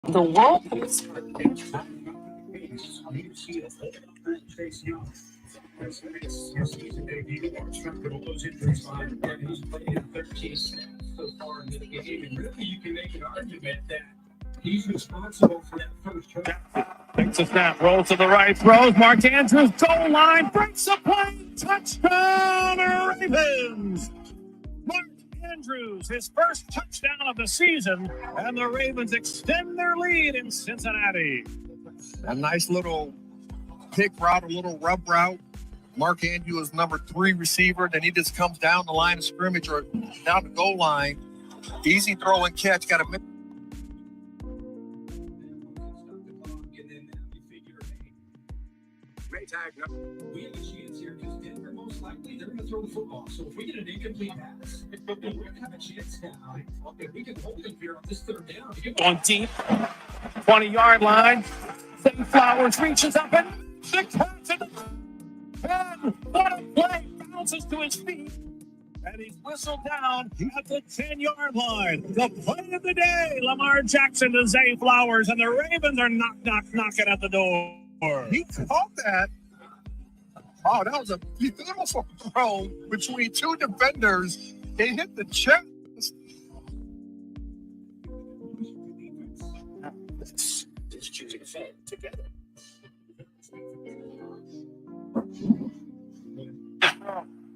The world is His season debut, respectable those injuries behind him. He's played in 13 snaps so far in the game, and really you can make an argument that he's responsible for that first touchdown. Takes a snap, rolls to the right, throws. Mark Andrews, goal line, breaks a play, touchdown Ravens! Mark Andrews, his first touchdown of the season, and the Ravens extend their lead in Cincinnati. A nice little pick route, a little rub route. Mark Andrews is number 3 receiver. Then he just comes down the line of scrimmage or down the goal line. Easy throw and catch. Got a minute. We have a chance here because Denver most likely they're going to throw the football. So if we get an incomplete pass, we're going to have a chance now. If we can hold him here on this third down. Going deep, 20-yard line. Zay Flowers reaches up and the catch at the 10. What a play! Bounces to his feet. And he's whistled down at the 10-yard line. The play of the day, Lamar Jackson to Zay Flowers, and the Ravens are knocking at the door. He caught that. Oh, that was a beautiful throw between 2 defenders. They hit the chest. Is choosing to fit together.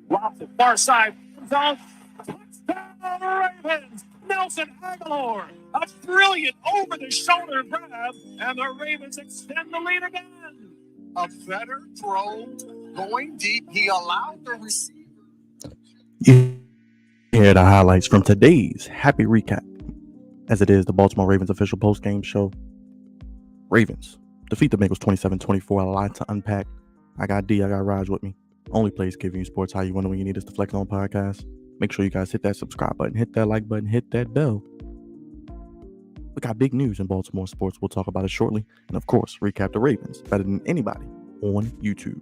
Lots of far side zone. Touchdown Ravens! Nelson Aguilar, a brilliant over-the-shoulder grab, and the Ravens extend the lead again. A better throw going deep. He allowed the receiver. Here are the highlights from today's happy recap, as it is the Baltimore Ravens official postgame show. Ravens defeat the Bengals 27-24. A lot to unpack. I got D, I got Raj with me. Only place giving you sports how you want when you need us to flex on podcast. Make sure you guys hit that subscribe button, hit that like button, hit that bell. We got big news in Baltimore sports. We'll talk about it shortly. And of course, recap the Ravens better than anybody on YouTube.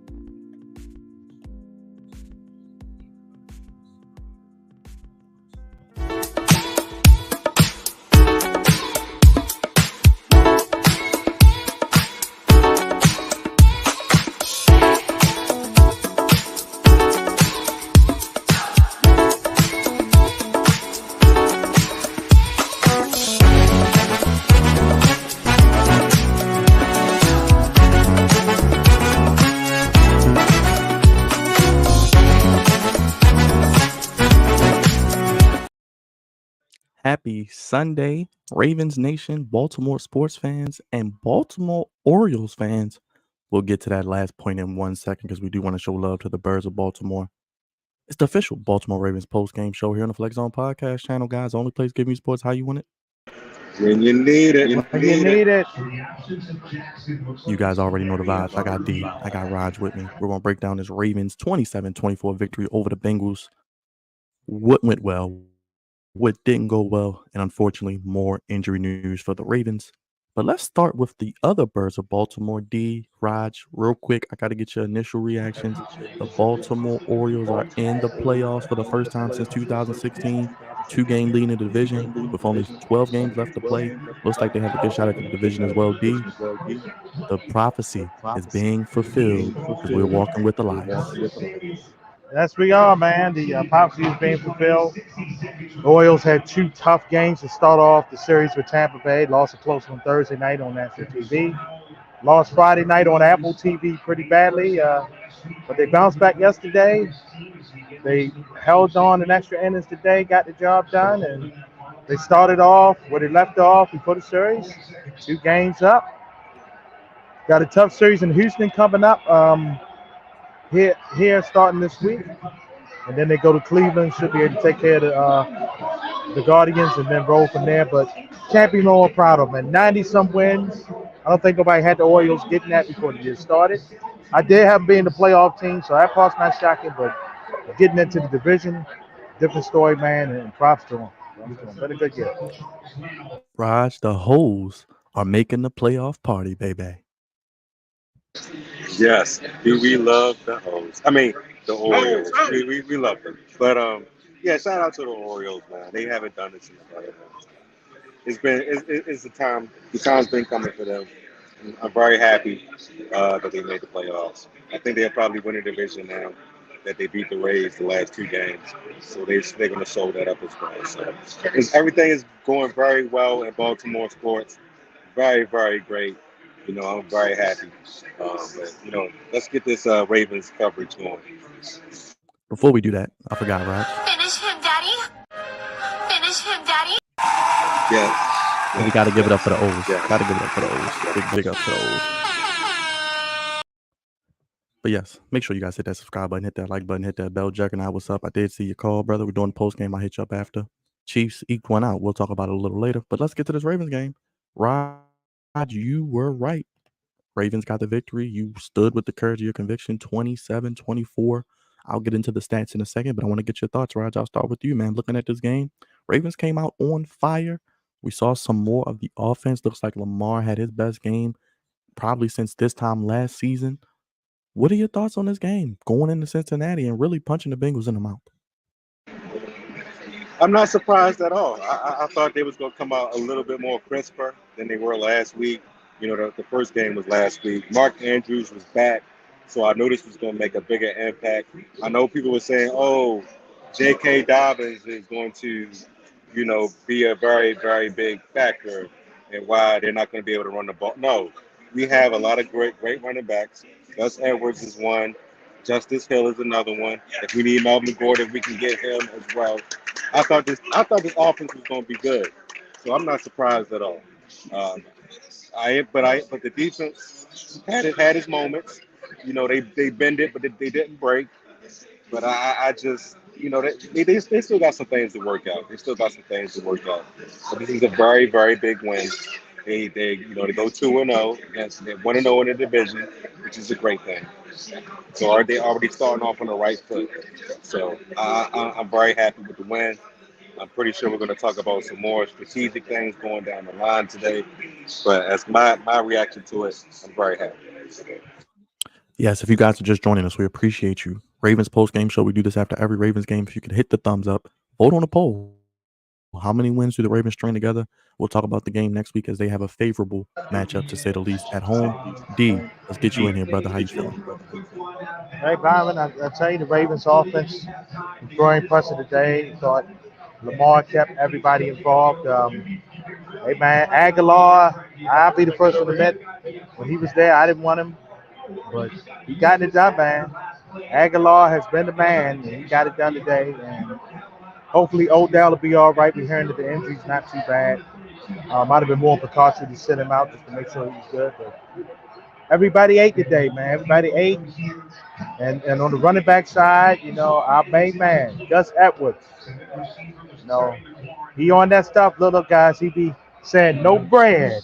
Happy Sunday, Ravens Nation, Baltimore sports fans, and Baltimore Orioles fans. We'll get to that last point in 1 second because we do want to show love to the Birds of Baltimore. It's the official Baltimore Ravens post-game show here on the Flex Zone podcast channel, guys. Only place giving you sports how you want it. When you need it. When you need it. You guys already know the vibes. I got D, I got Raj with me. We're going to break down this Ravens 27-24 victory over the Bengals. What went well, what didn't go well, and unfortunately, more injury news for the Ravens. But let's start with the other Birds of Baltimore. D, Raj, real quick, I got to get your initial reactions. The Baltimore Orioles are in the playoffs for the first time since 2016. 2-game lead in the division with only 12 games left to play. Looks like they have a good shot at the division as well, D. The prophecy is being fulfilled because we're walking with the Lions. Yes, we are, man. The prophecy is being fulfilled. The Orioles had 2 tough games to start off the series with Tampa Bay. Lost a close one Thursday night on National TV. Lost Friday night on Apple TV pretty badly, but they bounced back yesterday. They held on in extra innings today, got the job done, and they started off where they left off before the series. 2 games up. Got a tough series in Houston coming up. Here starting this week, and then they go to Cleveland. Should be able to take care of the Guardians and then roll from there. But can't be more proud of them. 90-some wins. I don't think nobody had the Orioles getting that before the year started. I did have them being the playoff team, so that part's not shocking. But getting into the division, different story, man. And props to them. Been a good year. Raj, the Hoes are making the playoff party, baby. Yes, we love the O's. I mean, the Orioles. We love them. But, yeah, shout out to the Orioles, man. They haven't done this in a while. it's the time. The time's been coming for them. I'm very happy that they made the playoffs. I think they'll probably win the division now that they beat the Rays the last 2 games. So they're going to show that up as well. So everything is going very well in Baltimore sports. Very, very great. I'm very happy. But let's get this Ravens coverage going. Before we do that, I forgot, Raj. Finish him, Daddy. Finish him, Daddy. Yes. We got to give it up for the O's. Yeah. Got to give it up for the O's. Big up for the O's. But yes, make sure you guys hit that subscribe button, hit that like button, hit that bell. Jack and I, what's up? I did see your call, brother. We're doing the post game. I'll hit you up after. Chiefs eked one out. We'll talk about it a little later. But let's get to this Ravens game. Raj, you were right. Ravens got the victory. You stood with the courage of your conviction, 27-24. I'll get into the stats in a second, but I want to get your thoughts, Raj. I'll start with you, man. Looking at this game, Ravens came out on fire. We saw some more of the offense. Looks like Lamar had his best game probably since this time last season. What are your thoughts on this game going into Cincinnati and really punching the Bengals in the mouth? I'm not surprised at all. I thought they was going to come out a little bit more crisper than they were last week. The first game was last week. Mark Andrews was back, so I knew this was going to make a bigger impact. I know people were saying, oh, J.K. Dobbins is going to, be a very, very big factor in why they're not going to be able to run the ball. No, we have a lot of great running backs. Gus Edwards is one. Justice Hill is another one. If we need Melvin Gordon, we can get him as well. I thought this offense was going to be good, so I'm not surprised at all. But the defense had its moments. They bend it, but they didn't break. But I just they still got some things to work out. But this is a very, very big win. They go 2-0 against 1-0 in the division, which is a great thing. So are they already starting off on the right foot? So I'm very happy with the win. I'm pretty sure we're going to talk about some more strategic things going down the line today. But as my reaction to it, I'm very happy. Yes, if you guys are just joining us, we appreciate you. Ravens Postgame Show. We do this after every Ravens game. If you could hit the thumbs up, vote on a poll. How many wins do the Ravens string together? We'll talk about the game next week as they have a favorable matchup, to say the least, at home. D, let's get you in here, brother. How you feeling? Hey, Byron, I tell you, the Ravens offense was very impressive today. Thought Lamar kept everybody involved. Hey, man, Aguilar, I'll be the first to admit, when he was there, I didn't want him, but he got it done, man. Aguilar has been the man, and he got it done today. And hopefully Odell will be all right. We're hearing that the injury's not too bad. Might have been more precaution to sit him out just to make sure he's good. But everybody ate today, man. Everybody ate. And on the running back side, our main man, Gus Edwards. He on that stuff, little guys. He be saying no bread,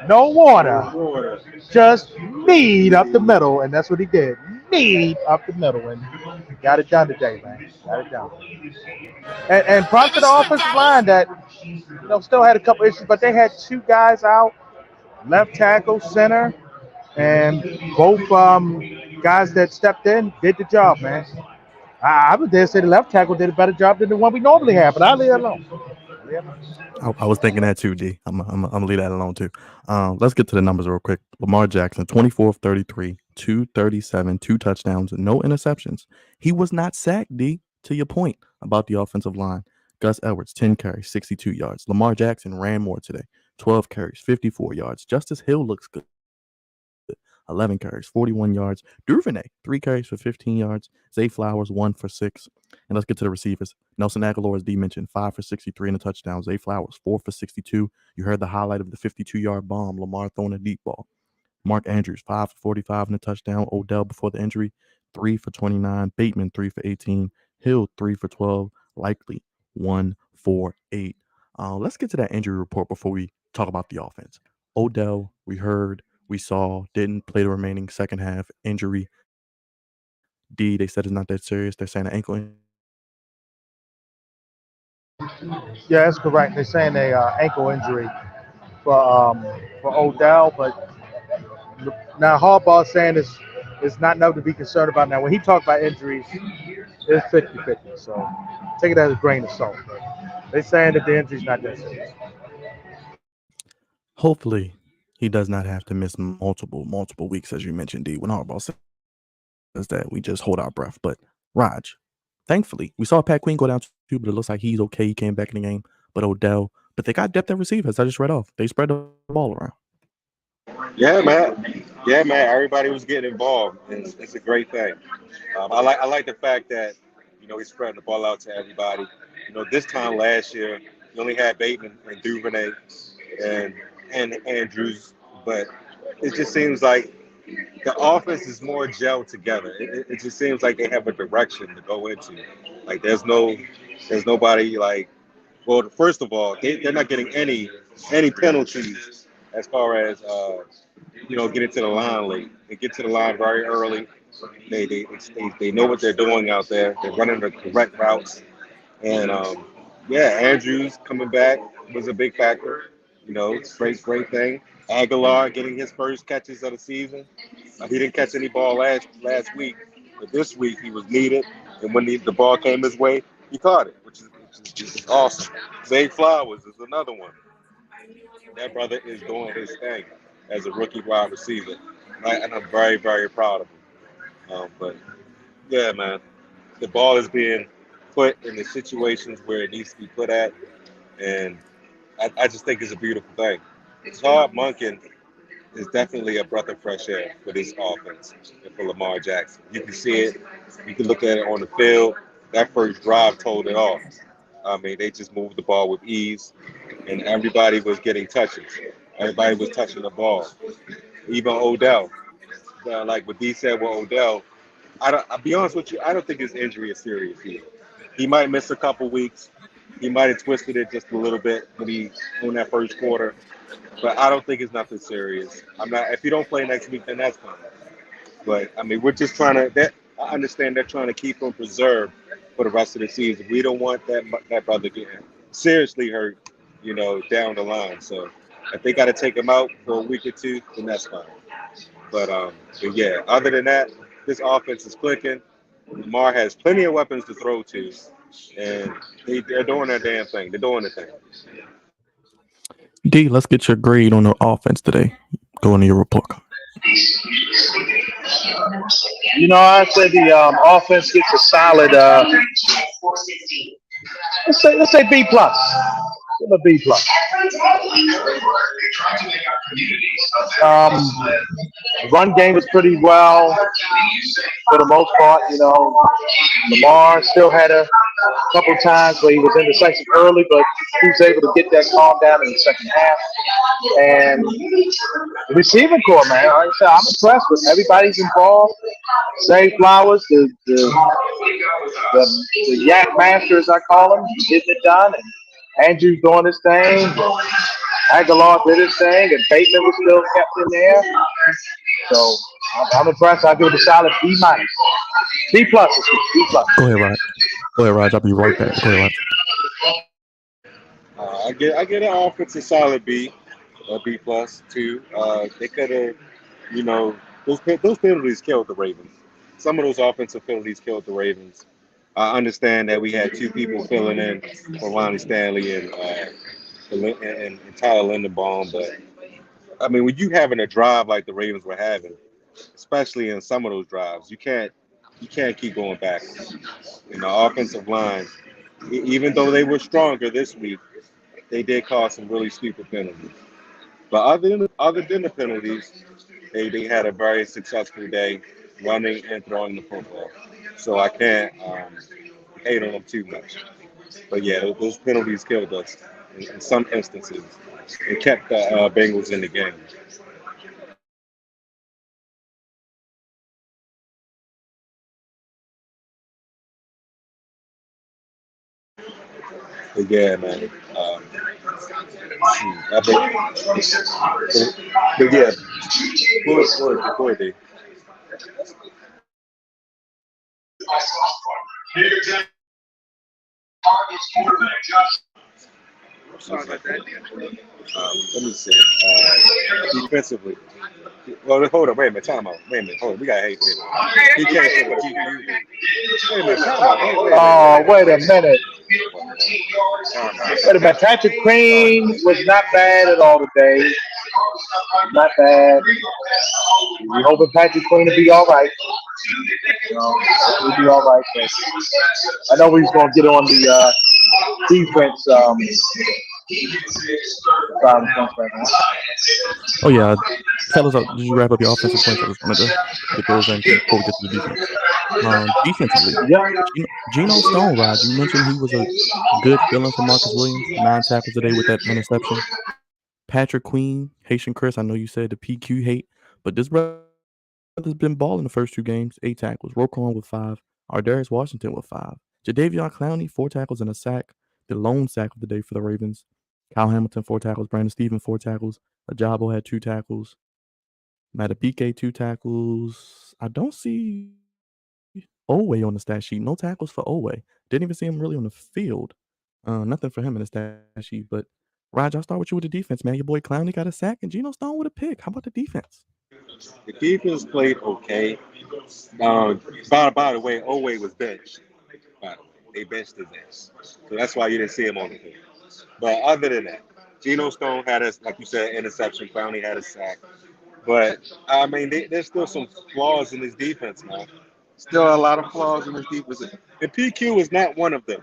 no water, just meat up the middle. And that's what he did. Meat up the middle. And got it done today, man. Got it done. And props to the offensive line that still had a couple issues, but they had 2 guys out, left tackle, center, and both guys that stepped in did the job, man. I would dare say the left tackle did a better job than the one we normally have, but I'll leave that alone. I was thinking that too, D. I'm gonna leave that alone too. Let's get to the numbers real quick. Lamar Jackson, 24 of 33, 237, 2 touchdowns, no interceptions. He was not sacked, D, to your point about the offensive line. Gus Edwards, 10 carries, 62 yards. Lamar Jackson ran more today, 12 carries, 54 yards. Justice Hill looks good. 11 carries, 41 yards. Duvernay, 3 carries for 15 yards. Zay Flowers, 1 for 6. And let's get to the receivers. Nelson Aguilar, as D mentioned, 5 for 63 and a touchdown. Zay Flowers, 4 for 62. You heard the highlight of the 52-yard bomb, Lamar throwing a deep ball. Mark Andrews, 5 for 45 and a touchdown. Odell, before the injury, 3 for 29. Bateman, 3 for 18. Hill, 3 for 12. Likely, 1 for 8. Let's get to that injury report before we talk about the offense. Odell, we heard, we saw, didn't play the remaining second half. Injury. D, they said it's not that serious. They're saying an ankle injury. Yeah, that's correct. They're saying a ankle injury for Odell, but now Harbaugh's saying it's not enough to be concerned about. Now, when he talked about injuries, it's 50-50. So take it as a grain of salt. They're saying that the injury's not that serious. Hopefully, he does not have to miss multiple weeks, as you mentioned, D. When Harbaugh says that, we just hold our breath. But Raj, thankfully, we saw Pat Queen go down too, but it looks like he's okay. He came back in the game. But Odell, but they got depth at receivers. I just read off. They spread the ball around. Yeah, man. Yeah, man. Everybody was getting involved, and it's a great thing. I like the fact that he's spreading the ball out to everybody. This time last year, you only had Bateman and Duvernay and Andrews, but it just seems like the offense is more gelled together. It just seems like they have a direction to go into. Like there's nobody like. Well, first of all, they're not getting any penalties as far as getting to the line late. They get to the line very early. They know what they're doing out there. They're running the correct routes. And Andrews coming back was a big factor. Great thing. Aguilar getting his first catches of the season. He didn't catch any ball last week, but this week he was needed. And when the ball came his way, he caught it, which is awesome. Zay Flowers is another one. That brother is doing his thing as a rookie wide receiver, and I'm very, very proud of him. But yeah, man, the ball is being put in the situations where it needs to be put at, and I just think it's a beautiful thing. Todd Monken is definitely a breath of fresh air for this offense and for Lamar Jackson. You can see it. You can look at it on the field. That first drive told it all. I mean, they just moved the ball with ease, and everybody was getting touches. Everybody was touching the ball. Even Odell. Like what D said with Odell, I'll be honest with you, I don't think his injury is serious either. He might miss a couple weeks. He might have twisted it just a little bit when he in that first quarter. But I don't think it's nothing serious. If you don't play next week, then that's fine. But I mean, we're just trying to. I understand they're trying to keep him preserved for the rest of the season. We don't want that brother getting seriously hurt, down the line. So if they got to take him out for a week or two, then that's fine. But yeah, other than that, this offense is clicking. Lamar has plenty of weapons to throw to, and they're doing their damn thing. They're doing the thing. D, let's get your grade on the offense today. Go into your report card. I said the offense gets a solid. Let's say B plus. Give a B plus. Run game was pretty well for the most part. Lamar still had a couple times where he was intercepted early, but he was able to get that calm down in the second half. And the receiving core, man, like I said, I'm impressed with everybody's involved. Zay Flowers, the yak master, as I call him, getting it done, and Andrew's doing his thing. Aguilar did his thing, and Bateman was still kept in there. So I'm impressed. I'll give it a solid B minus. B plus. B plus. Go ahead, Raj. I'll be right back. Go ahead, Raj. I get an offensive solid B, a B plus too. They could have, those penalties killed the Ravens. Some of those offensive penalties killed the Ravens. I understand that we had two people filling in for Ronnie Stanley and Tyler Linderbaum, but I mean, when you having a drive like the Ravens were having, especially in some of those drives, you can't keep going back. The offensive line, even though they were stronger this week, they did cause some really stupid penalties. But other than the penalties, they had a very successful day running and throwing the football. So I can't hate on them too much. But yeah, those penalties killed us in some instances. It kept the Bengals in the game. But yeah, man. I think. But yeah, go ahead, Dave. Let me see. Defensively. Well, hold on. Wait a minute. Time out. Wait a minute. Hold on. We got to hate. He can't say what you. Wait a minute. Time out. Wait a minute. Wait a minute. Patrick Queen was not bad at all today. Not bad. We hoping Patrick Queen will be all right. He'll be all right. But I know he's going to get on the defense. Oh yeah, fellas, did you wrap up your offensive points? I just wanted to get those in before we get to the defense. Defensively, Geno Stone, Rod, you mentioned he was a good fill-in for Marcus Williams, 9 tackles today with that interception. Patrick Queen, Haitian Chris, I know you said the PQ hate, but this brother's been balling the first 2 games, 8 tackles. Roquan with 5, Ardarius Washington with 5, Jadeveon Clowney 4 tackles and a sack, the lone sack of the day for the Ravens. Kyle Hamilton 4 tackles, Brandon Stevens 4 tackles, Ajabo had 2 tackles, Matabike 2 tackles. I don't see Owe on the stat sheet. No tackles for Owe. Didn't even see him really on the field. Nothing for him in the stat sheet. But Raj, I'll start with you with the defense, man. Your boy Clowney got a sack and Geno Stone with a pick. How about the defense? The defense played okay. By the way, Owe was benched. By the way, they benched his ass, so that's why you didn't see him on the field. But other than that, Geno Stone had a, like you said, interception. Clowney had a sack. But I mean, there's still some flaws in his defense, man. Still a lot of flaws in his defense. And PQ is not one of them.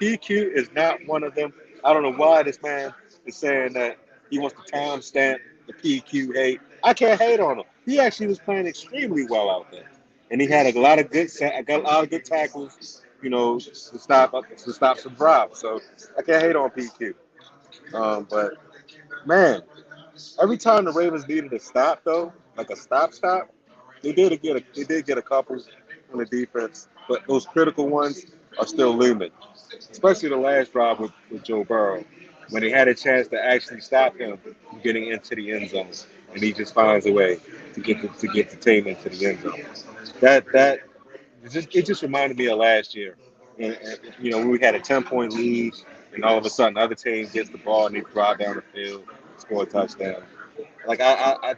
PQ is not one of them. I don't know why this man is saying that he wants to timestamp the PQ hate. I can't hate on him. He actually was playing extremely well out there, and he had a lot of good tackles, you know, to stop some drives. So I can't hate on PQ. But man, every time the Ravens needed a stop, though, like a stop, they did get a couple on the defense, but those critical ones are still looming. Especially the last drive with Joe Burrow, when he had a chance to actually stop him from getting into the end zone, and he just finds a way to get the team into the end zone. It just reminded me of last year, and you know, when we had a 10-point lead, and all of a sudden, the other team gets the ball and they drive down the field, score a touchdown. Like I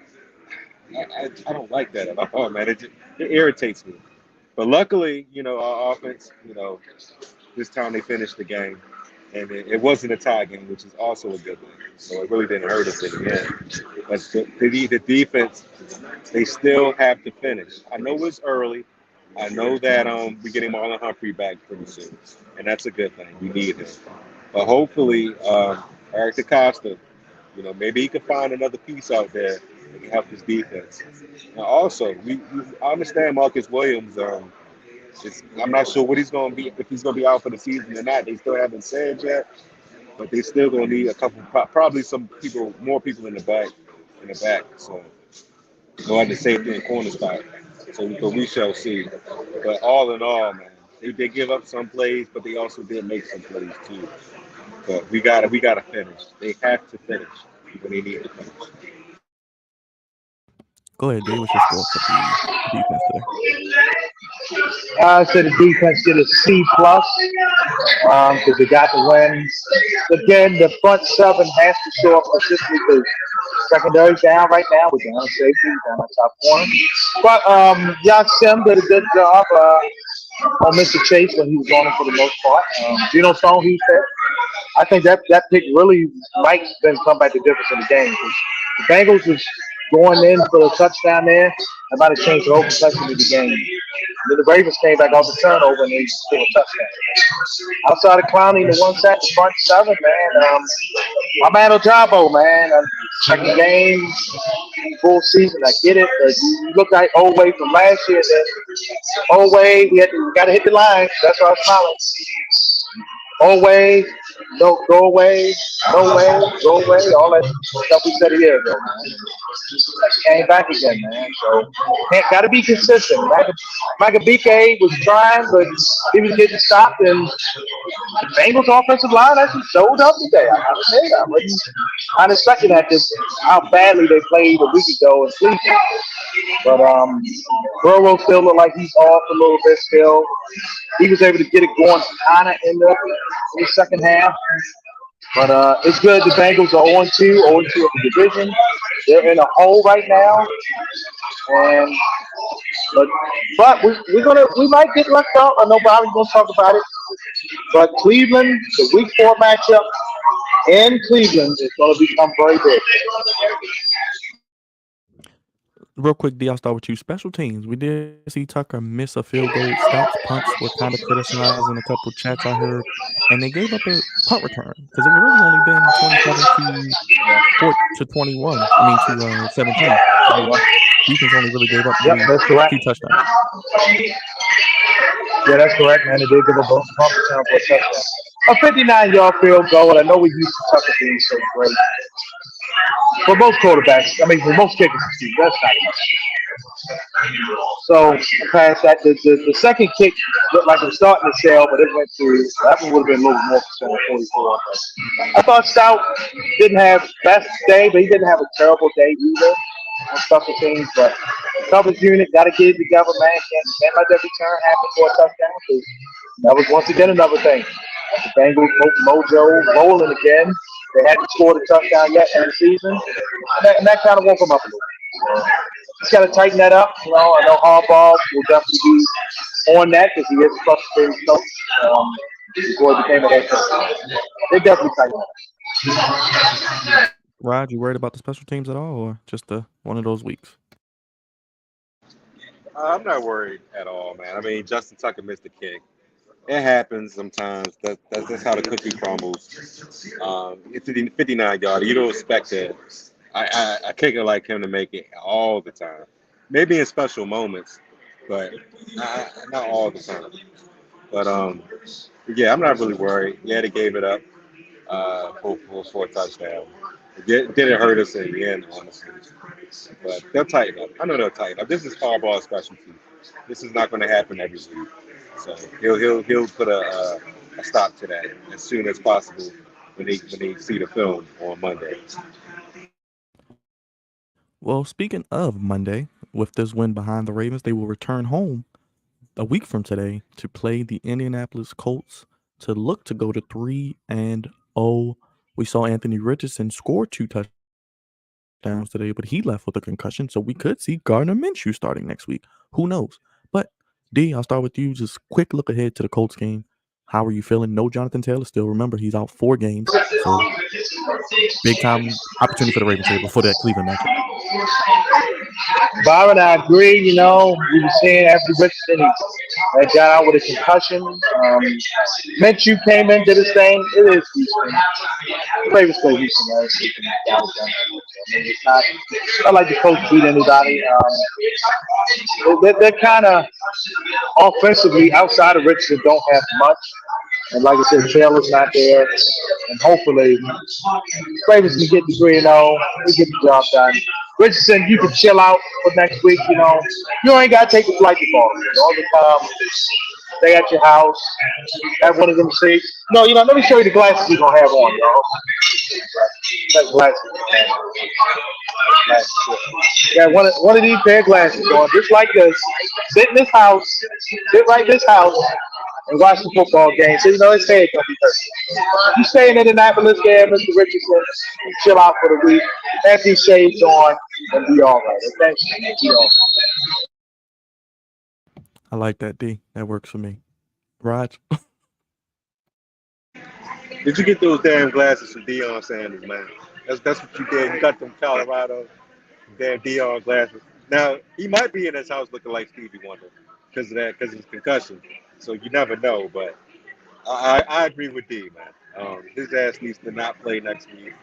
don't like that at all, man. It irritates me. But luckily, you know, our offense, you know, this time they finished the game, and it wasn't a tie game, which is also a good thing. So it really didn't hurt us in the end. But the defense, they still have to finish. I know it's early. I know that we're getting Marlon Humphrey back pretty soon, and that's a good thing. We need him. But hopefully, Eric DeCosta, you know, maybe he can find another piece out there that can help his defense. And also, I understand Marcus Williams. I'm not sure what he's going to be, if he's going to be out for the season or not. They still haven't said yet, but they still going to need a couple, probably more people in the back. So, at the safety and corner spot. So we shall see. But all in all, man, they did give up some plays, but they also did make some plays too. But we gotta finish. They have to finish when they need to finish. Go ahead, Dave. What's your score for the defense today? I said the defense did a C+, because they got the wins. Again, the front seven has to show up consistently because secondary's down right now. We're down safety, down the top corner. But Yak Sim did a good job on Mr. Chase when he was on him for the most part. Geno Stone, he said. I think that pick really might then come back the difference in the game. The Bengals was going in for a touchdown there. That might have changed the whole complexion of the game. And then the Ravens came back off the turnover and they scored a touchdown. Outside of Clowney, the one sack, the front seven, man. My man Ojabo, man. Second game, full season. I get it. But you look like Owe from last year. Owe, we got to hit the line. That's why I was smiling. Owe, no, go away, no way, go away. All that stuff we said a year ago, man. Came back again, man. So got to be consistent. Matabike was trying, but he was getting stopped, and the Bengals offensive line actually showed up today. I wasn't expecting that, just how badly they played a week ago in Cleveland. But Burrow still looked like he's off a little bit still. He was able to get it going kind of in the second half. But it's good. The Bengals are 0-2 of the division. They're in a hole right now. But we might get left out. I know Bobby's going to talk about it. But Cleveland, the Week 4 matchup in Cleveland is going to become very big. Real quick, D, I'll start with you. Special teams. We did see Tucker miss a field goal. Scouts punts were kind of criticized in a couple chats I heard, and they gave up a punt return because it would really only been 27 to 21. I mean to 17. Defense only really gave up Yep, that's correct. 2 touchdowns. Yeah, that's correct, man. They did give a bump return for a touchdown. A 59-yard field goal, and I know we used to Tucker being so great. For most quarterbacks, I mean, for most kickers, that's not enough. So, past that, the second kick looked like it was starting to sail, but it went through. That one would have been a little more concerned, 44. I thought Stout didn't have best day, but he didn't have a terrible day either on special teams. But the coverage unit got to get it together, man. Can't let that return happen for a touchdown. Because that was once again another thing. The Bengals mojo rolling again. They hadn't scored a touchdown yet in the season, and that kind of woke them up a little bit. So, just got to tighten that up. You know, I know Harbaugh will definitely be on that because he is a frustrating coach before he became a head coach. They definitely tighten that up. Rod, you worried about the special teams at all, or just one of those weeks? I'm not worried at all, man. I mean, Justin Tucker missed the kick. It happens sometimes. That's how the cookie crumbles. It's a 59-yarder. You don't expect a kicker like him to make it all the time. Maybe in special moments, but not all the time. But yeah, I'm not really worried. Yeah, they gave it up for a touchdown. It didn't hurt us in the end, honestly. But they'll tighten up. I know they'll tighten up. This is Harbaugh's specialty. This is not going to happen every week. So he'll put a stop to that as soon as possible when they see the film on Monday. Well, speaking of Monday, with this win behind the Ravens, they will return home a week from today to play the Indianapolis Colts to look to go to 3-0. We saw Anthony Richardson score 2 touchdowns today, but he left with a concussion, so we could see Gardner Minshew starting next week. Who knows? But D, I'll start with you. Just quick look ahead to the Colts game. How are you feeling? No Jonathan Taylor still. Remember, he's out 4 games. So big time opportunity for the Ravens here before that Cleveland matchup. Byron, I agree. You know, we were saying after Richardson, he got out with a concussion. Minshew came in, did his thing. It is Houston. Ravens play Houston, right? It's not like the coach beat anybody. They're kind of offensively outside of Richardson don't have much. And like I said, Taylor's not there. And hopefully, Ravens can get the 3-0. We get the job done. Richardson, you can chill out for next week, you know. You ain't got to take the flight to Baltimore. All the time, stay at your house, have one of them seats. No, you know, let me show you the glasses you're going to have on, y'all. That's glasses. Yeah, one of these pair of glasses on, just like this. Sit in this house, sit right in this house, and watch the football game. So, you know, his head going to be hurt. You stay in Indianapolis game, Mr. Richardson, chill out for the week, have these shades on, and be all right. Okay? Be all right. I like that, D. That works for me. Raj? Did you get those damn glasses from Deion Sanders, man? That's what you did. You got them Colorado damn Deion glasses. Now, he might be in his house looking like Stevie Wonder because of his concussion. So you never know, but I agree with D, man. His ass needs to not play next week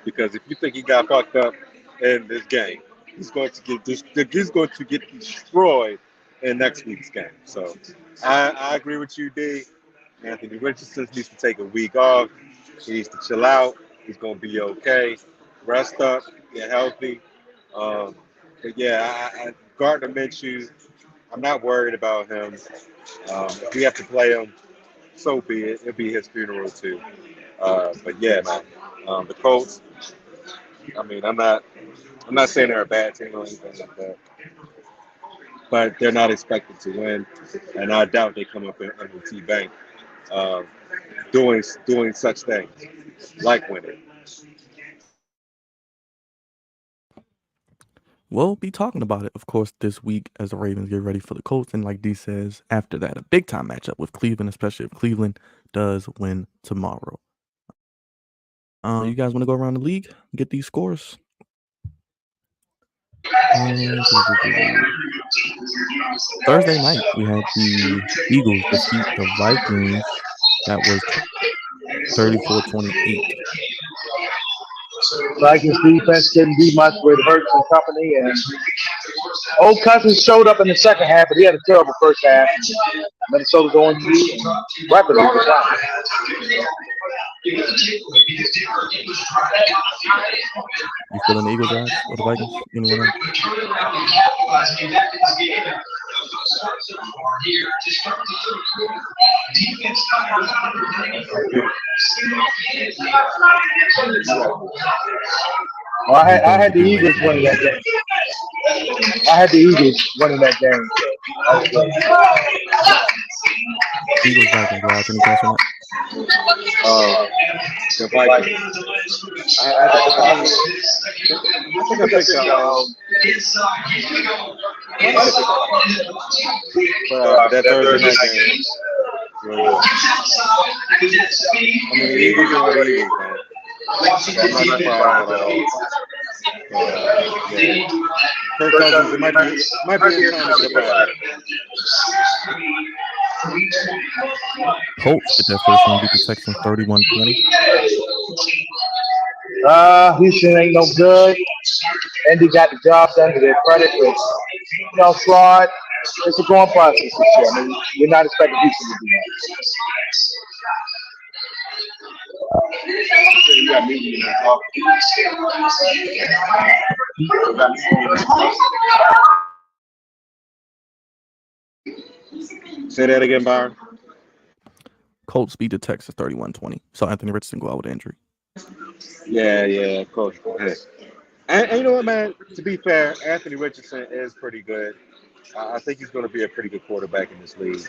because if you think he got fucked up in this game, he's going to get destroyed in next week's game. So I agree with you, D. Anthony Richardson needs to take a week off. He needs to chill out. He's going to be okay. Rest up, get healthy. But yeah, Gardner Minshew, I'm not worried about him. If we have to play him, so be it. It'll be his funeral too. But yeah, man, the Colts. I mean, I'm not saying they're a bad team or anything like that, but they're not expected to win, and I doubt they come up in M&T Bank doing such things like winning. We'll be talking about it, of course, this week as the Ravens get ready for the Colts. And like D says, after that, a big-time matchup with Cleveland, especially if Cleveland does win tomorrow. You guys want to go around the league, get these scores? Thursday night, we had the Eagles defeat the Vikings. That was 34-28. Vikings defense didn't do much with Hurts and company, and Old Cousins showed up in the second half, but he had a terrible first half. Minnesota's going to rapidly decline. You feeling the Eagles, guys, or the Vikings? Anyone else? Well, I had the Eagles winning that game. I had the Eagles winning that game. Eagles, Vikings, Raj. Any thoughts on that? The Vikings. I think I picked that Thursday night game. I mean, the Eagles are the Eagles, man. I'm not surprised at all. Kirk Cousins, it might be a time to get about it. Colts get their first one, beat the Texans 31-20. Houston ain't no good. Andy got the job done to their credit with fraud. It's a growing process this year. I mean, we're not expecting Houston to do that. Say that again, Byron. Colts beat the Texans 31-20. So Anthony Richardson go out with injury. Yeah, Coach. Yeah. And you know what, man? To be fair, Anthony Richardson is pretty good. I think he's going to be a pretty good quarterback in this league.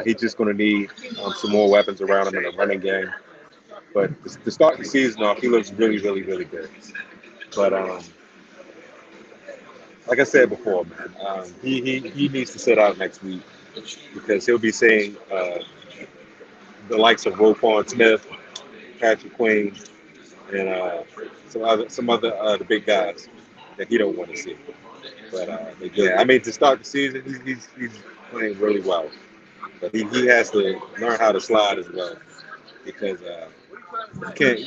He's just going to need some more weapons around him in the running game. But to start the season off, he looks really, really, really good. But like I said before, man, he needs to sit out next week because he'll be seeing the likes of Roquan Smith, Patrick Queen, and some other the big guys that he don't want to see. But yeah, I mean, to start the season, he's playing really well. But he has to learn how to slide as well because you can't.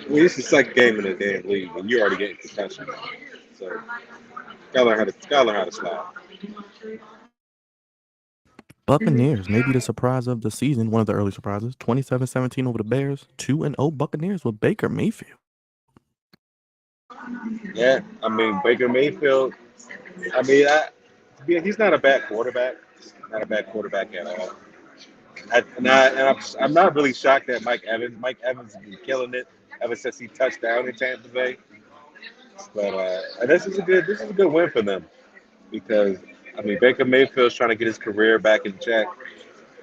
Well, this is the second game in the damn league, and you're already getting concussion. So gotta learn how to slide. Buccaneers, maybe the surprise of the season, one of the early surprises, 27-17 over the Bears, 2-0 Buccaneers with Baker Mayfield. Yeah, I mean, Baker Mayfield, I mean, he's not a bad quarterback. Not a bad quarterback at all. I'm not really shocked that Mike Evans has been killing it ever since he touched down in Tampa Bay. But and this is a good win for them because I mean Baker Mayfield's trying to get his career back in check,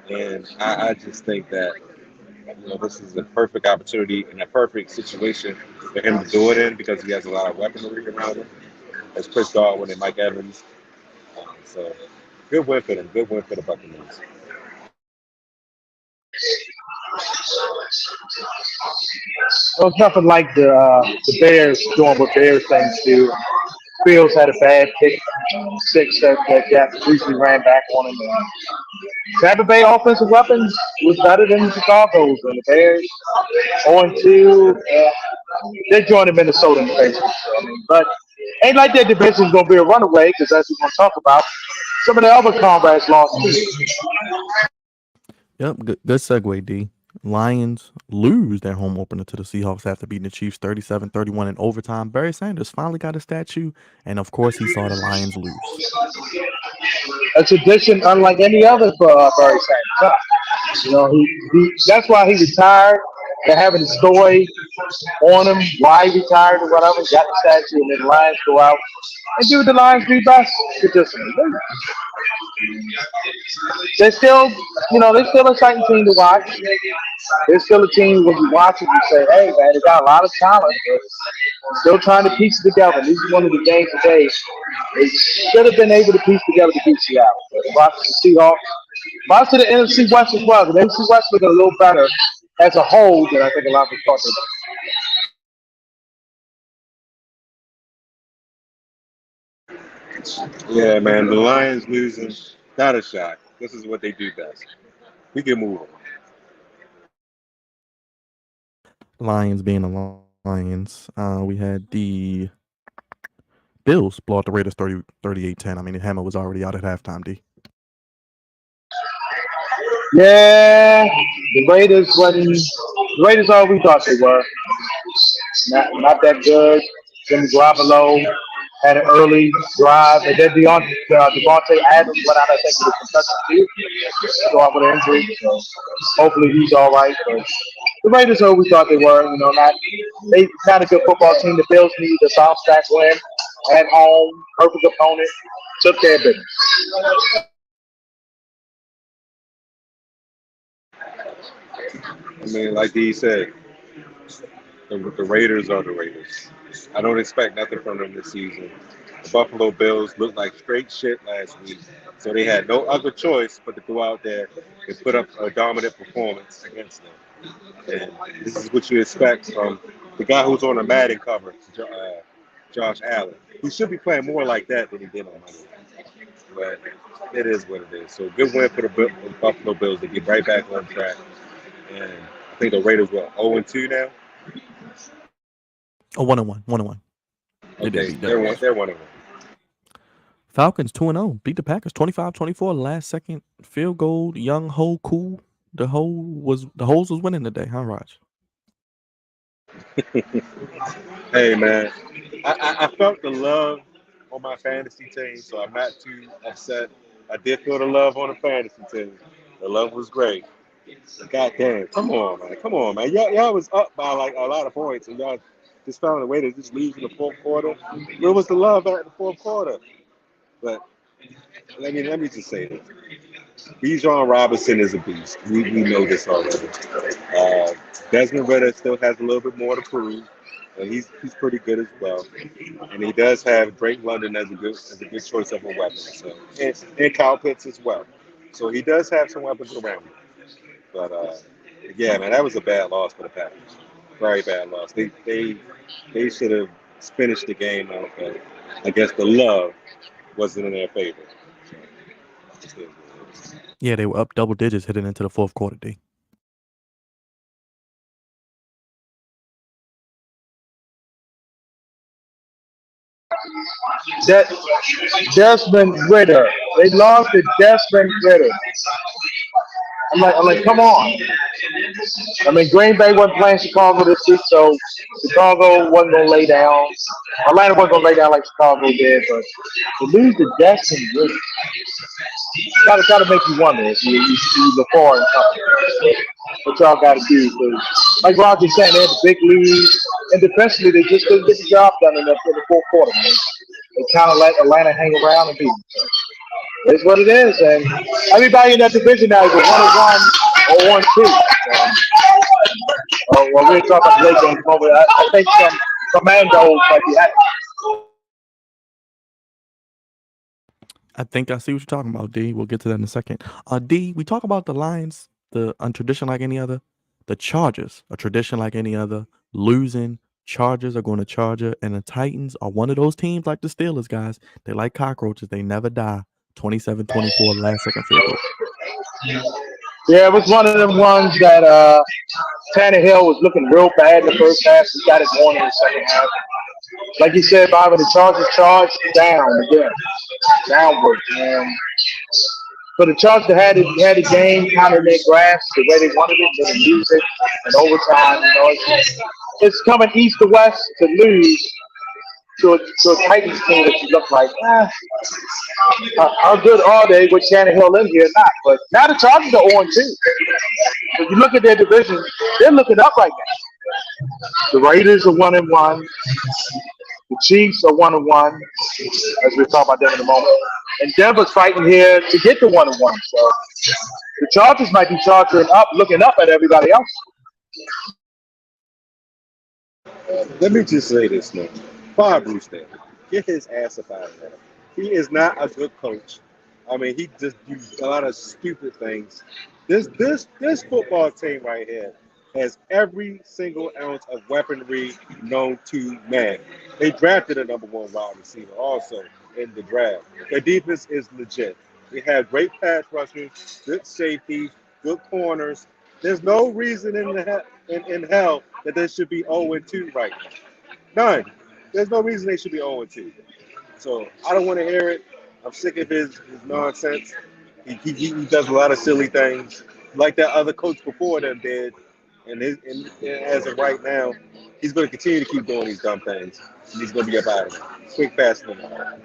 and I just think that this is a perfect opportunity and a perfect situation for him to do it in because he has a lot of weaponry around him. As Chris Godwin and Mike Evans, so good win for them. Good win for the Buccaneers. Well, it's nothing like the Bears doing what Bears things do. Fields had a bad pick six that got briefly ran back on him. Tampa Bay offensive weapons was better than Chicago's, and the Bears 0-2. They're joining Minnesota in the face. But ain't like their division's gonna be a runaway because as we're gonna talk about, some of the other comrades lost too. Yep, good segue, D. Lions lose their home opener to the Seahawks after beating the Chiefs 37-31 in overtime. Barry Sanders finally got a statue, and of course he saw the Lions lose. A tradition unlike any other for Barry Sanders. He that's why he retired. They're having a story on him, why he retired or whatever. Got the statue, and then the Lions go out and do what the Lions do best. They're still, they're still an exciting team to watch. They're still a team when you watch it, you say, hey, man, they got a lot of talent. They're still trying to piece it together. This is one of the games today. They should have been able to piece together to beat Seattle. Watch the Seahawks. Watch to the NFC West as well. The NFC West looking a little better as a whole than I think a lot of people thought they would. Yeah, man, the Lions losing, not a shock. This is what they do best. We can move on. Lions being the Lions. We had the Bills blow out the Raiders 38-10. I mean, the hammer was already out at halftime, D. Yeah, the Raiders are we thought they were. Not that good. Jimmy Garoppolo had an early drive, and then Devontae Adams went out, I think, with a concussion too. So out with an injury. So hopefully he's all right. But the Raiders are who we thought they were. Not a good football team. The Bills needed a bounce back win at home, perfect opponent, took care of business. I mean, like he said, the Raiders are the Raiders. I don't expect nothing from them this season. The Buffalo Bills looked like straight shit last week, so they had no other choice but to go out there and put up a dominant performance against them. And this is what you expect from the guy who's on the Madden cover, Josh Allen. He should be playing more like that than he did on Monday night. But it is what it is. So good win for the Buffalo Bills to get right back on track. And I think the Raiders were 0-2 now. Oh, 1-1. 1-1. Okay, they're 1-1. Falcons 2-0. Beat the Packers 25-24. Last second field goal. Young Ho cool. The hoes was winning today, huh, Raj? Hey man, I felt the love on my fantasy team, so I'm not too upset. I did feel the love on the fantasy team. The love was great. God damn, come on, man. Y'all was up by like a lot of points, and y'all just found a way to just lose in the fourth quarter. Where was the love at in the fourth quarter? But let me just say this: Bijan Robinson is a beast. We know this already. Desmond Ritter still has a little bit more to prove. He's pretty good as well, and he does have Drake London as a good choice of a weapon. So and Kyle Pitts as well. So he does have some weapons around him. But yeah, man, that was a bad loss for the Packers. Very bad loss. They should have finished the game out, but I guess the love wasn't in their favor. So, Yeah, they were up double digits heading into the fourth quarter, D. That Desmond Ritter. They lost to Desmond Ritter. I'm like, come on. I mean, Green Bay wasn't playing Chicago this week, so Chicago wasn't going to lay down. Atlanta wasn't going to lay down like Chicago did, but to lose to Desmond Ritter, gotta make you wonder if you the foreign company. What y'all got to do? Because, like Roger said, they had a big lead, and defensively, they just couldn't get the job done in the fourth quarter. Man. They kind of let Atlanta hang around and beat them. It's what it is, and everybody in that division now is a 1-1 or 1-2. Well, we're talking about the late game moment. I think some commandos might be happening. I think I see what you're talking about, D. We'll get to that in a second. D, we talk about the Lions, the untradition like any other. The Chargers, a tradition like any other. Losing, Chargers are going to Charger, and the Titans are one of those teams like the Steelers, guys. They like cockroaches. They never die. 27-24, last second field goal. Yeah, it was one of them ones that Tannehill was looking real bad in the first half. He got it going in the second half. Like you said, Bobby, the Chargers charged down again, downward. And for the Chargers had the game kind of in their grasp the way they wanted it, they used it in overtime. It's coming east to west to lose to a Titans team that you look like, how good are they with Tannehill in here? Not, but now the Chargers are 0-2. If you look at their division, they're looking up right now. The Raiders are 1-1. The Chiefs are 1-1, as we'll talk about them in a moment. And Denver's fighting here to get to 1-1. So the Chargers might be charging up, looking up at everybody else. let me just say this, man. Fire Bruce there. Get his ass up out of there. He is not a good coach. I mean, he just do a lot of stupid things. This football team right here has every single ounce of weaponry known to man. They drafted a number one wide receiver also in the draft. Their defense is legit. They have great pass rushers, good safeties, good corners. There's no reason in hell that they should be 0-2 right now. None. There's no reason they should be 0-2. So I don't want to hear it. I'm sick of his nonsense. He does a lot of silly things like that other coach before them did. And as of right now, he's going to continue to keep doing these dumb things. And he's going to be up out of it. Quick, fast, and hard.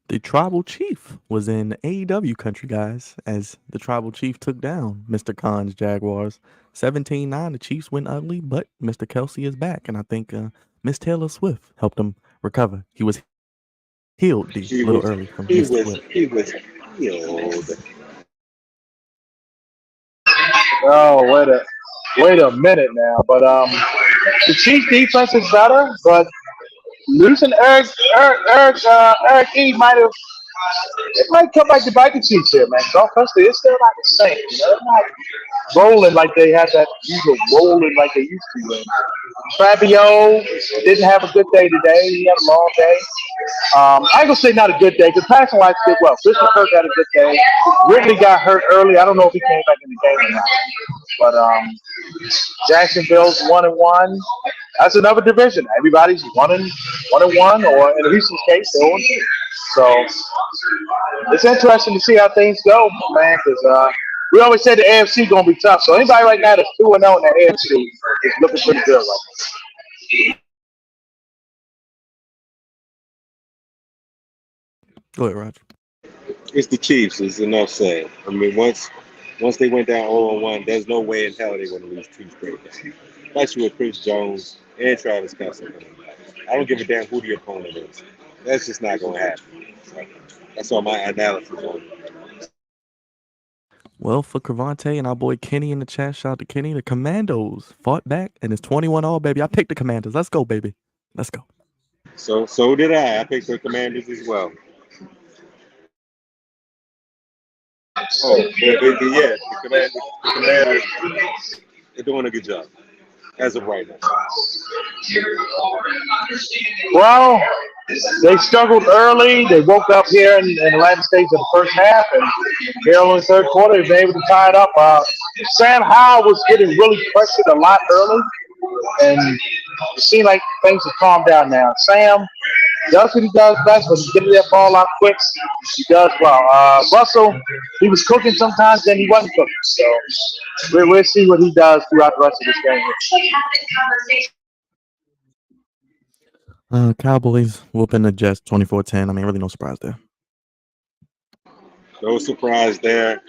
The tribal chief was in AEW country, guys, as the tribal chief took down Mr. Khan's Jaguars. 17-9, the Chiefs went ugly, but Mr. Kelsey is back, and I think Miss Taylor Swift helped him recover. He was healed a little early from Mr. Swift. He was healed. Oh, wait a minute now. But the Chiefs defense is better, but losing Eric E might come back to bite the Chiefs here, man. Offensively, it's still not the same. You know, they're not rolling like they had that usual rolling like they used to. And Fabio didn't have a good day today. He had a long day. I ain't gonna say not a good day because passing wise did well. Christian Kirk had a good day. Ridley got hurt early. I don't know if he came back in the game or not. But Jacksonville's 1-1. That's another division. Everybody's 1-1, or in Houston's case, they're 0-2. So it's interesting to see how things go, man. Because we always say the AFC gonna be tough. So anybody right now that's 2-0 in the AFC is looking pretty good right now. Go ahead, Roger. It's the Chiefs. It's enough said. I mean, once they went down 0-1, there's no way in hell they're going to lose 2 straight games. Especially with Chris Jones and Travis Kelce. I don't give a damn who the opponent is. That's just not going to happen. So that's all my analysis on it. Well, for Cravante and our boy Kenny in the chat, shout out to Kenny. The Commandos fought back, and it's 21-all, baby. I picked the Commandos. Let's go, baby. Let's go. So did I. I picked the Commanders as well. Oh, yeah, the Commanders, they're doing a good job as of right now. Well, they struggled early. They woke up here in the latter stage of the first half, and here in the third quarter, they were able to tie it up. Sam Howell was getting really pressured a lot early, and it seemed like things have calmed down now. Sam does what he does best, but he's getting that ball out quick. He does well. Russell, he was cooking sometimes, then he wasn't cooking. So we'll see what he does throughout the rest of this game. Cowboys whooping the Jets 24-10. I mean, really no surprise there. No surprise there.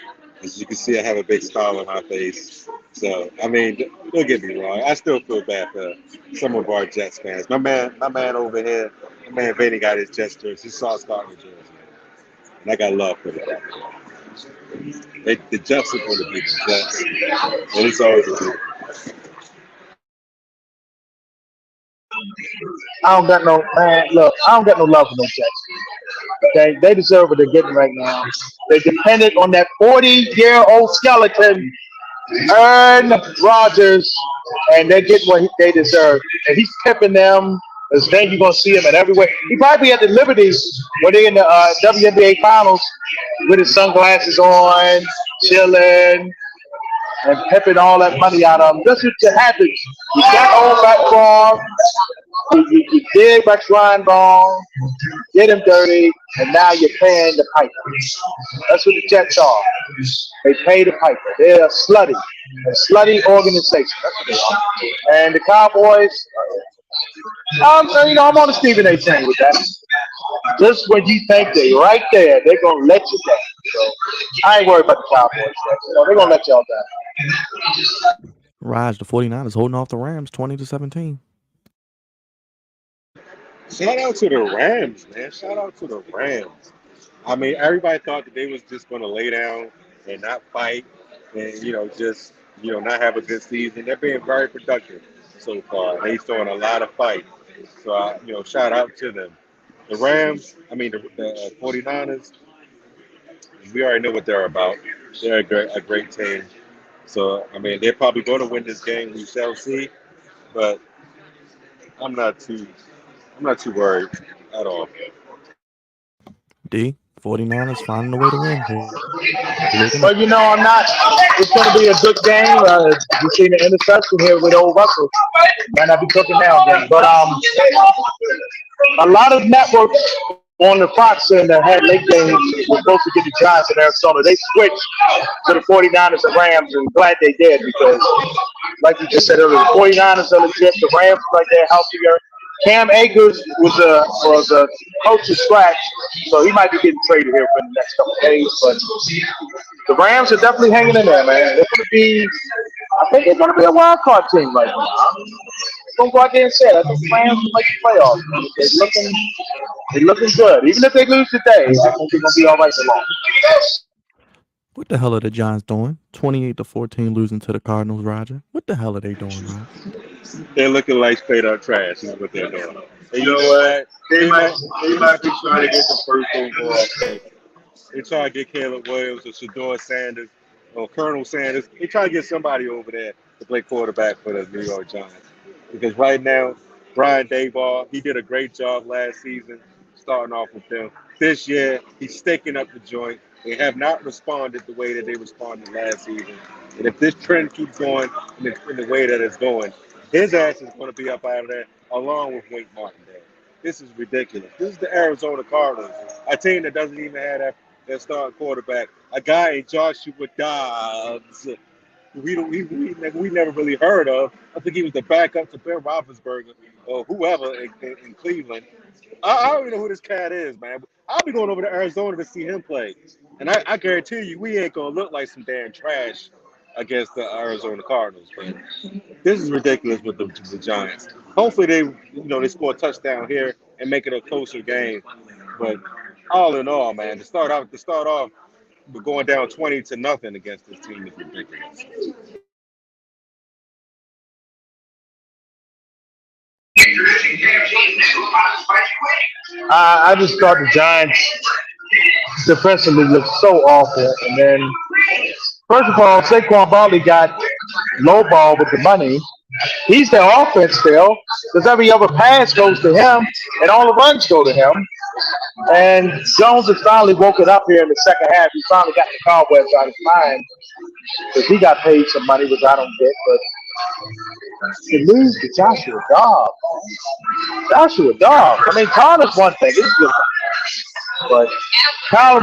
As you can see, I have a big smile on my face. So, I mean, don't get me wrong. I still feel bad for some of our Jets fans. My man over here, my man Vaney got his Jets jersey. He saw starting jersey. And I got love for that. The Jets are going to be the Jets. And it's always a good. I don't got no love for no Jets. Okay, they deserve what they're getting right now. They depended on that 40-year-old skeleton, Aaron Rodgers, and they get what they deserve. And he's pipping them. As then you're gonna see him at everywhere. He probably be at the Liberties when they're in the WNBA Finals with his sunglasses on, chilling, and pipping all that money out of him. That's what you had to. You got old back farm. You dig Rex Ryanbaum, get him dirty, and now you're paying the piper. That's what the Jets are. They pay the piper. They're a slutty organization. That's what they are. And the Cowboys, I'm on the Stephen A. chain with that. Just when you think they're right there, they're gonna let you down. So I ain't worried about the Cowboys. They're gonna let y'all down. Raj, the 49ers holding off the Rams 20-17. Shout out to the Rams, man. Shout out to the Rams. I mean, everybody thought that they was just going to lay down and not fight and, just, not have a good season. They're being very productive so far. They're showing a lot of fight. So, shout out to them. The Rams, the 49ers, we already know what they're about. They're a great team. So I mean, they're probably going to win this game. We shall see. But I'm not too worried at all. D, 49ers finding a way to win. Looking But up. you know, I'm not. It's going to be a good game. We've seen the interception here with old Russell. Might not be cooking now again, but a lot of networks on the Fox and that had late games were supposed to get the Giants in Arizona. They switched to the 49ers and Rams, and glad they did because, like you just said earlier, the 49ers are legit. The Rams like they're healthier. Cam Akers was a coach's scratch, so he might be getting traded here for the next couple of days. But the Rams are definitely hanging in there, man. I think they're going to be a wild card team right now. Don't go out there and say it. I think the Rams will make the playoffs. They're looking good. Even if they lose today, I think they're going to be all right tomorrow. What the hell are the Giants doing? 28-14 losing to the Cardinals, Roger. What the hell are they doing, Roger? They're looking like straight up trash. Is what they're doing. And you know what? They might be trying to get the first overall pick. They try to get Caleb Williams or Shador Sanders or Colonel Sanders. They try to get somebody over there to play quarterback for the New York Giants. Because right now, Brian Daboll, he did a great job last season starting off with them. This year, he's sticking up the joint. They have not responded the way that they responded last season. And if this trend keeps going in the way that it's going, his ass is going to be up out of there along with Wink Martindale. This is ridiculous. This is the Arizona Cardinals, a team that doesn't even have their starting quarterback, a guy in Joshua Dobbs, we never really heard of. I think he was the backup to Ben Roethlisberger or whoever in Cleveland. I don't even know who this cat is, man. I'll be going over to Arizona to see him play. And I guarantee you, we ain't going to look like some damn trash against the Arizona Cardinals. But this is ridiculous with the Giants. Hopefully they score a touchdown here and make it a closer game. But all in all, man, to start off, we're going down 20-0 against this team is ridiculous. I just thought the Giants defensively looked so awful. And then, first of all, Saquon Barkley got lowball with the money. He's the offense still, because every other pass goes to him, and all the runs go to him. And Jones has finally woken up here in the second half. He finally got the cobwebs out of his mind, because he got paid some money, which I don't get. But to lose to Joshua Dobbs. I mean, Connor's one thing. It's good. But Kyler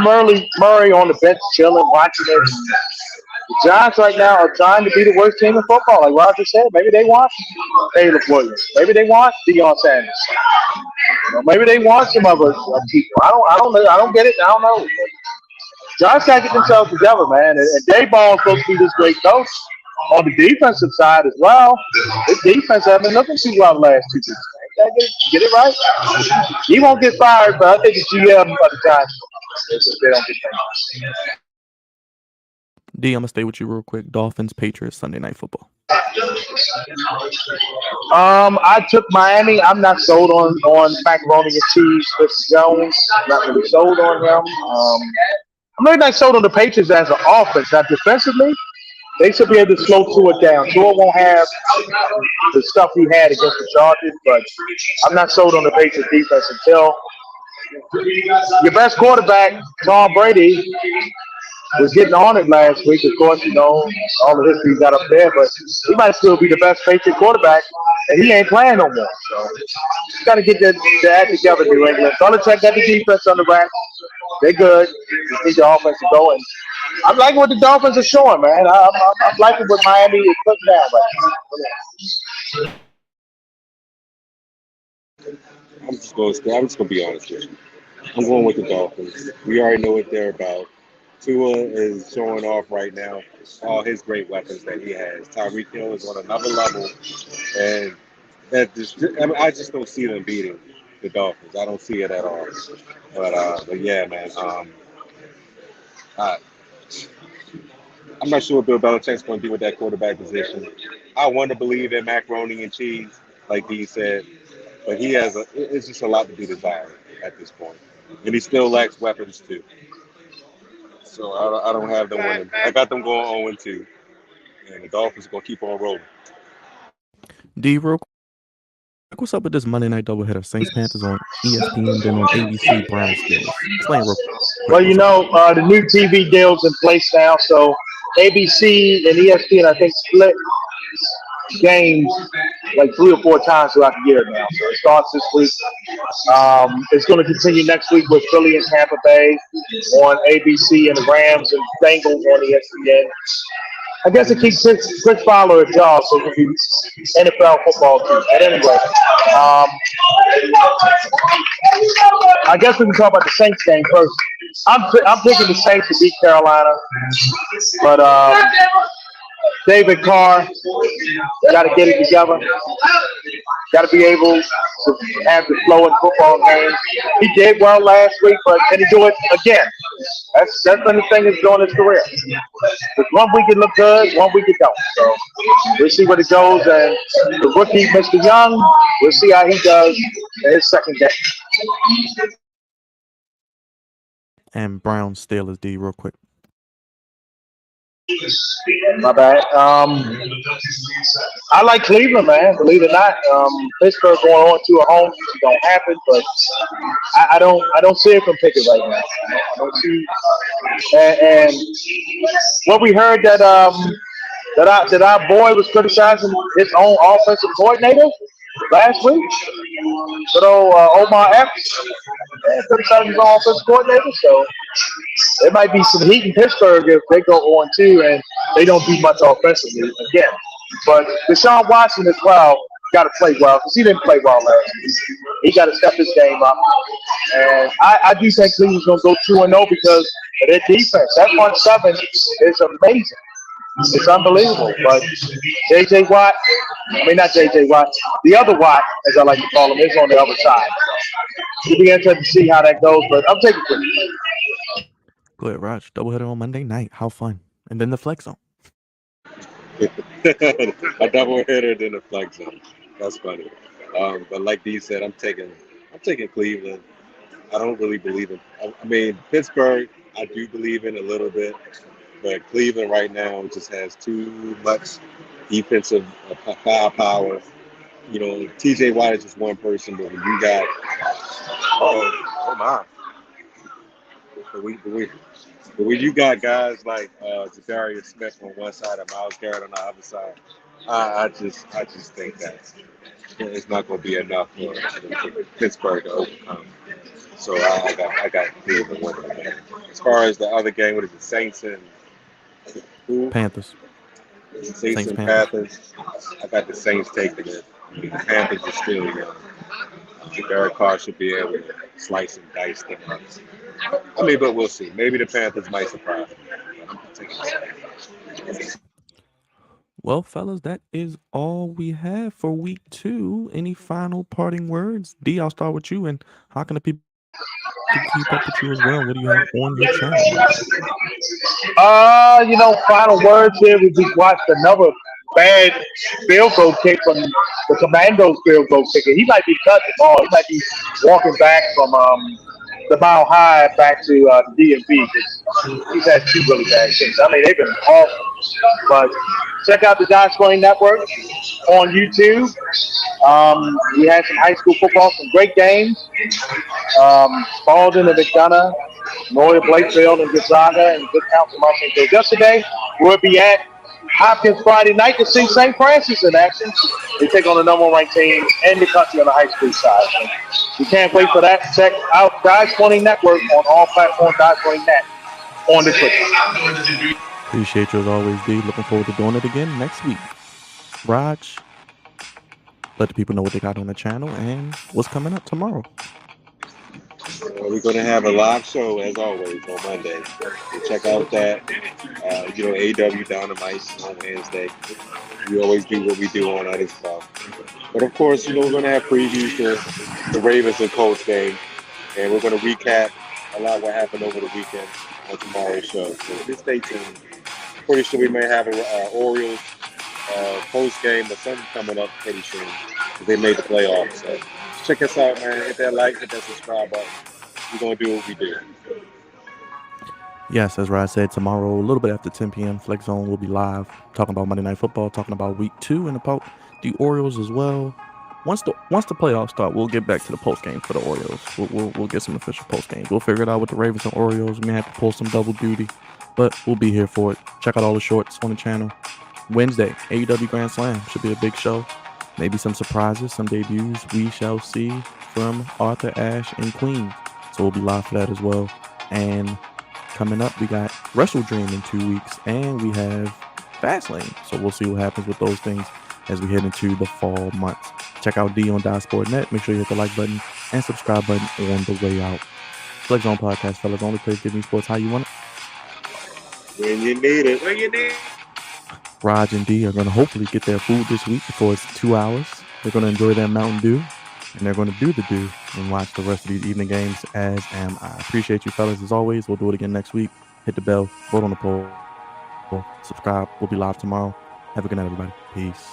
Murray on the bench chilling, watching it. The Giants right now are trying to be the worst team in football. Like Roger said, maybe they want Caleb Williams. Maybe they want Deion Sanders. Maybe they want some other people. I don't get it. I don't know. Giants got to get themselves together, man. And Dayball is supposed to be this great coach on the defensive side as well. This defense hasn't been looking too well the last 2 weeks. Get it right. He won't get fired, but I think the GM of the Giants, they don't get fired. D, I'm gonna stay with you real quick. Dolphins, Patriots, Sunday Night Football. I took Miami. I'm not sold on macaroni and cheese with Jones. Not really sold on him. I'm really not sold on the Patriots as an offense. Now, defensively, they should be able to slow Tua down. Tua won't have the stuff he had against the Chargers, but I'm not sold on the Patriots defense until your best quarterback, Tom Brady, was getting on it last week. Of course, all the history got up there, but he might still be the best Patriot quarterback, and he ain't playing no more. So, you got to get that act together, New England. Belichick got the defense on the back. They're good. You need the offense to go. And I'm liking what the Dolphins are showing, man. I'm liking what Miami is putting down right now. I'm just gonna be honest with you. I'm going with the Dolphins. We already know what they're about. Tua is showing off right now all his great weapons that he has. Tyreek Hill is on another level, and I just don't see them beating the Dolphins. I don't see it at all. But yeah, man. I'm not sure what Bill Belichick's going to do with that quarterback position. I want to believe in macaroni and cheese, like Dee said, but it's just a lot to be desired at this point, and he still lacks weapons too. So I don't have them winning. I got them going 0-2. and the Dolphins are going to keep on rolling. D, real quick, what's up with this Monday night doubleheader? Saints Panthers on ESPN, then on ABC, Browns Steelers. Explain real quick. Well, you know, the new TV deal's in place now, so ABC and ESPN, I think, split games like 3 or 4 times throughout the year now. So it starts this week. It's going to continue next week with Philly and Tampa Bay on ABC and the Rams and Bengals on ESPN. I guess it keeps Chris Fowler a job, so it can be NFL football team. But anyway, I guess we can talk about the Saints game first. I'm picking the Saints to beat Carolina, but David Carr got to get it together. Got to be able to have the flow in football games. He did well last week, but can he do it again? That's been the thing that's doing his career. But one week it looked good, one week it don't. So we'll see where it goes. And the rookie, Mr. Young, we'll see how he does in his second game. And Browns Steelers, D, real quick. My bad. I like Cleveland, man. Believe it or not, Pittsburgh going on to a home don't happen, but I don't see it from Pickett right now. I don't see. And what we heard that our boy was criticizing his own offensive coordinator last week. Good old Omar Epps criticizing his own offensive coordinator. So there might be some heat in Pittsburgh if they go 0-2 and they don't do much offensively again. But Deshaun Watson as well got to play well because he didn't play well last week. He got to step his game up. And I do think Cleveland's going to go 2-0 because of their defense. That front seven is amazing. It's unbelievable. But J.J. Watt, not J.J. Watt, the other Watt, as I like to call him, is on the other side. So we'll be interested to see how that goes, but I'm taking Cleveland. Go ahead, Raj. Doubleheader on Monday night. How fun. And then the flex zone. A double hitter, then a flex zone. That's funny. But like D said, I'm taking Cleveland. I don't really believe in. Pittsburgh, I do believe in a little bit, but Cleveland right now just has too much defensive firepower. You know, T.J. Watt is just one person, but when you got, oh my. But when you got guys like Zadarius Smith on one side and Myles Garrett on the other side, I just think that it's not going to be enough for Pittsburgh to overcome. So I got Cleveland winning the game. As far as the other game, what is it, Saints and who? Panthers. Saints and Panthers. I got the Saints taking it. The Panthers are still young. Derek Carr should be able to slice and dice them up. But we'll see. Maybe the Panthers might surprise me. Well, fellas, that is all we have for week 2. Any final parting words? D, I'll start with you. And how can the people keep up with you as well? What do you have on your channel? Final words here. We just watched another bad field goal kick from the Commandos field goal kicker. He might be cutting the ball. He might be walking back from the Mile High back to the DMV because he's had 2 really bad kicks. They've been awful. But check out the Don Swain Network on YouTube. We had some high school football, some great games. Spalding and McDonough, Moyer, Blakefield, and Gonzaga, and good count from St. Joe. Yesterday, we'll be at Hopkins Friday night to see St. Francis in action. They take on the number 1 ranked team in the country on the high school side. So we can't wait for that. Check out Guys 20 Network on all platforms, Guys 20 Net on the Twitter. Appreciate you as always, D. Looking forward to doing it again next week. Raj, let the people know what they got on the channel and what's coming up tomorrow. We're going to have a live show, as always, on Monday. So check out that. AW Dynamite on Wednesday. We always do what we do on other stuff. But, of course, we're going to have previews to the Ravens and Colts game. And we're going to recap a lot of what happened over the weekend on tomorrow's show. So just stay tuned. Pretty sure we may have an Orioles post game or something coming up pretty soon. They made the playoffs. So check us out, man. Hit that like, hit that subscribe button. We're going to do what we do. Yes, as Rod said, tomorrow, a little bit after 10 p.m., Flex Zone will be live talking about Monday Night Football, talking about Week 2 and about the Orioles as well. Once the playoffs start, we'll get back to the post game for the Orioles. We'll get some official post games. We'll figure it out with the Ravens and Orioles. We may have to pull some double duty, but we'll be here for it. Check out all the shorts on the channel. Wednesday, AEW Grand Slam should be a big show. Maybe some surprises, some debuts. We shall see from Arthur Ashe and Queens. So we'll be live for that as well. And coming up, we got Wrestle Dream in 2 weeks, and we have Fastlane. So we'll see what happens with those things as we head into the fall months. Check out D on DieSport.net. Make sure you hit the like button and subscribe button on the way out. Flex Zone Podcast, fellas. Only place Disney Sports how you want it. When you need it. When you need it. Raj and D are going to hopefully get their food this week before it's 2 hours. They're going to enjoy their Mountain Dew, and they're going to do the do and watch the rest of these evening games, as am I. Appreciate you, fellas, as always. We'll do it again next week. Hit the bell, vote on the poll, subscribe. We'll be live tomorrow. Have a good night, everybody. Peace.